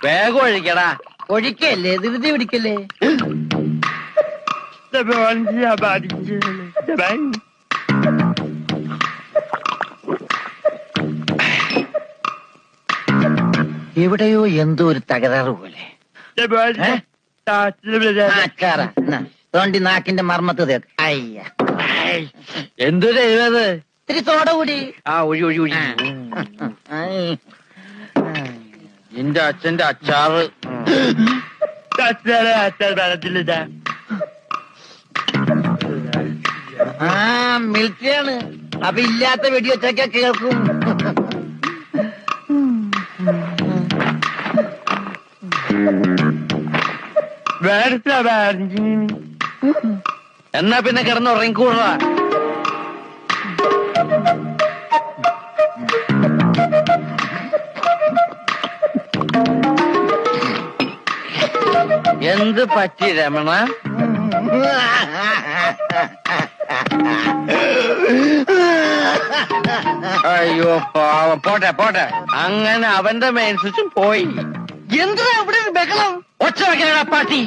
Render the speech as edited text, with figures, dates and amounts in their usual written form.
വേഗം ഒഴിക്കടാ. ഒഴിക്കല്ലേ, ധൃതി പിടിക്കല്ലേ. എവിടെയോ എന്തോ ഒരു തകരാറ് പോലെ. തോണ്ടി നാക്കിന്റെ മർമ്മത്ത് തേക്ക്. അയ്യ, എന്തൊരു എഴുതത്. ഇത്തിരി സോഡ കൂടി. ആ ഒഴി ഒഴി ഒഴി. നിന്റെ അച്ഛന്റെ അച്ചാറ്. ആ മിലിറ്ററിയാണ്. അപ്പൊ ഇല്ലാത്ത വെടിവെച്ചൊക്കെ കേൾക്കും. എന്നാ പിന്നെ കിടന്ന് ഉറങ്ങിക്കൂടാ. എന്ത് പറ്റി രമണ? അയ്യോ പാവം. പോട്ടെ പോട്ടെ. അങ്ങനെ അവന്റെ മെയിൻ സ്വിച്ചും പോയി. എന്തിനാ ഇവിടെ ഒരു ബഹളം? ഒച്ച വെക്കണ പാട്ടി.